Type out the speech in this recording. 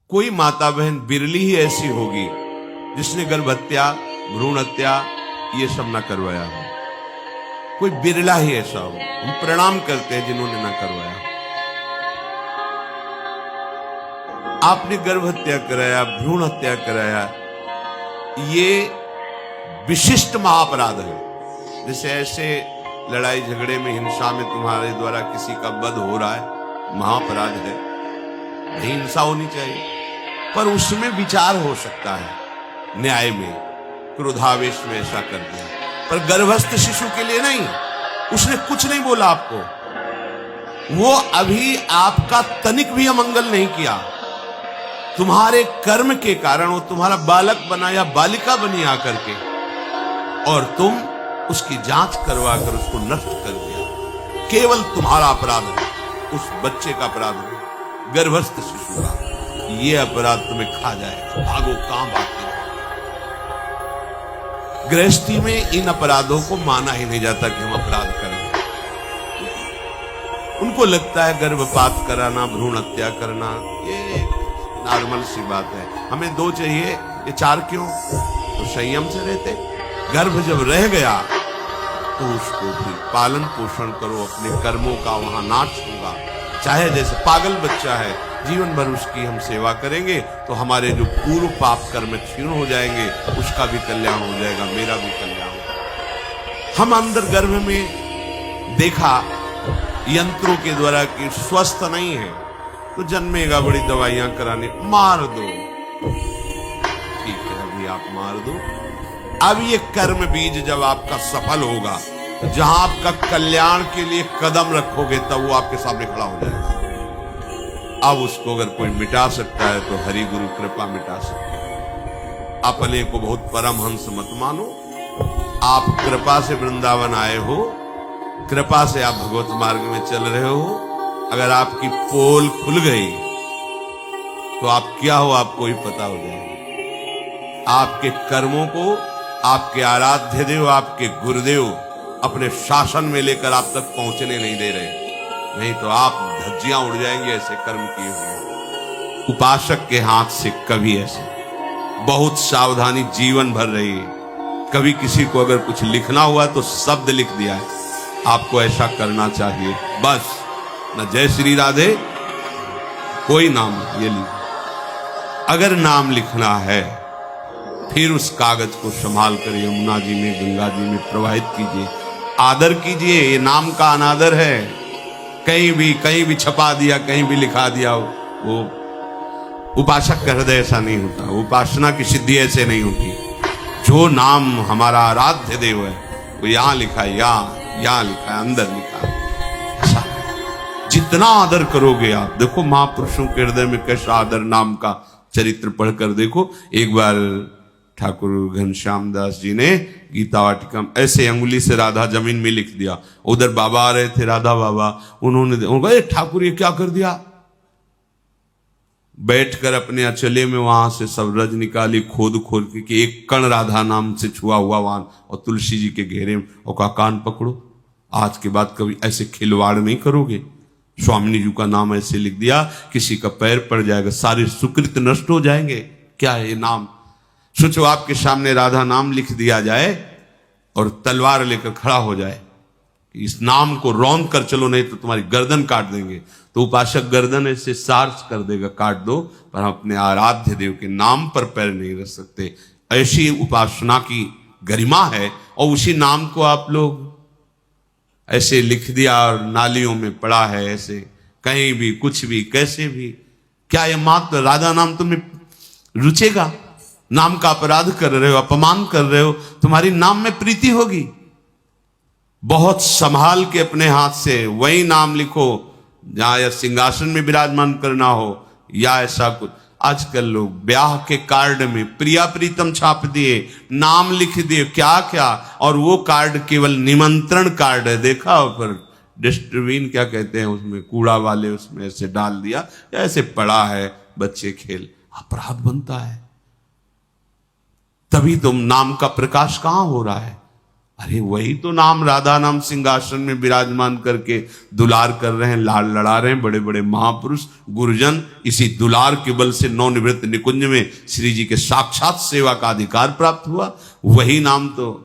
कोई माता बहन बिरली ही ऐसी होगी जिसने गर्भ हत्या, भ्रूण हत्या ये सब ना करवाया हो। कोई बिरला ही ऐसा हो। हम प्रणाम करते हैं जिन्होंने ना करवाया हो। आपने गर्भ हत्या कराया, भ्रूण हत्या कराया, ये विशिष्ट महाअपराध है। जैसे ऐसे लड़ाई झगड़े में, हिंसा में तुम्हारे द्वारा किसी का वध हो रहा है, महाअपराध है, नहीं हिंसा होनी चाहिए। पर उसमें विचार हो सकता है न्याय में, क्रोधावेश में ऐसा कर दिया। पर गर्भस्थ शिशु के लिए नहीं। उसने कुछ नहीं बोला आपको, वो अभी आपका तनिक भी अमंगल नहीं किया। तुम्हारे कर्म के कारण वो तुम्हारा बालक बना या बालिका बनी आकर के, और तुम उसकी जांच करवा कर उसको नष्ट कर दिया। केवल तुम्हारा अपराध है, उस बच्चे का अपराध है, गर्भस्थ शिशु का। ये अपराध तुम्हें खा जाएगा। भागो, कहां भागते हो? गृहस्थी में इन अपराधों को माना ही नहीं जाता कि हम अपराध करें। उनको लगता है गर्भपात कराना, भ्रूण हत्या करना ये नॉर्मल सी बात है। हमें 2 चाहिए, ये 4 क्यों? तो संयम से रहते। गर्भ जब रह गया तो उसको फिर पालन पोषण करो, अपने कर्मों का वहां नाश होगा। चाहे जैसे पागल बच्चा है, जीवन भर उसकी हम सेवा करेंगे तो हमारे जो पूर्व पाप कर्म क्षीण हो जाएंगे, उसका भी कल्याण हो जाएगा, मेरा भी कल्याण होगा। हम अंदर गर्भ में देखा यंत्रों के द्वारा कि स्वस्थ नहीं है, तो जन्मेगा, बड़ी दवाइयां कराने, मार दो। ठीक है, अभी आप मार दो। अब ये कर्म बीज जब आपका सफल होगा, तो जहां आपका कल्याण के लिए कदम रखोगे, तब वो आपके सामने खड़ा हो जाएगा। अब उसको अगर कोई मिटा सकता है तो हरि गुरु कृपा मिटा सकता है। अपने को बहुत परमहंस मत मानो। आप कृपा से वृंदावन आए हो, कृपा से आप भगवत मार्ग में चल रहे हो। अगर आपकी पोल खुल गई तो आप क्या हो आपको ही पता हो जाएगा। आपके कर्मों को आपके आराध्य देव, आपके गुरुदेव अपने शासन में लेकर आप तक पहुंचने नहीं दे रहे, नहीं तो आप धज्जियां उड़ जाएंगे ऐसे कर्म किए हुए। उपासक के हाथ से कभी ऐसे बहुत सावधानी जीवन भर रही है। कभी किसी को अगर कुछ लिखना हुआ तो शब्द लिख दिया है, आपको ऐसा करना चाहिए, बस। न जय श्री राधे, कोई नाम ये लिख। अगर नाम लिखना है फिर उस कागज को संभाल कर यमुना जी में, गंगा जी में प्रवाहित कीजिए, आदर कीजिए। ये नाम का अनादर है। कहीं भी छपा दिया, कहीं भी लिखा दिया, वो उपासक का हृदय ऐसा नहीं होता। उपासना की सिद्धि ऐसे नहीं होती। जो नाम हमारा आराध्य देव है वो यहां लिखा है, यहां लिखा है, अंदर लिखा है। ऐसा जितना आदर करोगे आप, देखो महापुरुषों के हृदय में कैसा आदर, नाम का चरित्र पढ़कर देखो। एक बार ठाकुर घनश्याम दास जी ने गीता वाटिका ऐसे अंगुली से राधा जमीन में लिख दिया। उधर बाबा आ रहे थे, राधा बाबा, उन्होंने ठाकुर ये क्या कर दिया? बैठकर अपने अचले में वहां से सब रज निकाली, खोद खोद के कि एक कण राधा नाम से छुआ हुआ वहां, और तुलसी जी के घेरे में, और का कान पकड़ो, आज के बाद कभी ऐसे खिलवाड़ नहीं करोगे। स्वामिनी जी का नाम ऐसे लिख दिया, किसी का पैर पड़ जाएगा, सारे सुकृत नष्ट हो जाएंगे। क्या है ये नाम? सोचो आपके सामने राधा नाम लिख दिया जाए और तलवार लेकर खड़ा हो जाए, इस नाम को रौंद कर चलो, नहीं तो तुम्हारी गर्दन काट देंगे। तो उपासक गर्दन ऐसे सार्च कर देगा, काट दो, पर हम अपने आराध्य देव के नाम पर पैर नहीं रख सकते। ऐसी उपासना की गरिमा है, और उसी नाम को आप लोग ऐसे लिख दिया और नालियों में पड़ा है, ऐसे कहीं भी कुछ भी कैसे भी। क्या ये मात्र राधा नाम तुम्हें रुचेगा? नाम का अपराध कर रहे हो, अपमान कर रहे हो, तुम्हारी नाम में प्रीति होगी? बहुत संभाल के अपने हाथ से वही नाम लिखो जहां या सिंहासन में विराजमान करना हो, या ऐसा कुछ। आजकल लोग ब्याह के कार्ड में प्रिया प्रीतम छाप दिए, नाम लिख दिए, क्या क्या, और वो कार्ड केवल निमंत्रण कार्ड है। देखा पर डस्टबिन क्या कहते हैं उसमें, कूड़ा वाले उसमें ऐसे डाल दिया, ऐसे पड़ा है, बच्चे खेल। अपराध बनता है। तभी तुम नाम का प्रकाश कहां हो रहा है? अरे वही तो नाम, राधा नाम सिंहासन में विराजमान करके दुलार कर रहे हैं, लाल लड़ा रहे हैं बड़े बड़े महापुरुष गुरुजन। इसी दुलार के बल से नवनिवृत्त निकुंज में श्री जी के साक्षात सेवा का अधिकार प्राप्त हुआ। वही नाम तो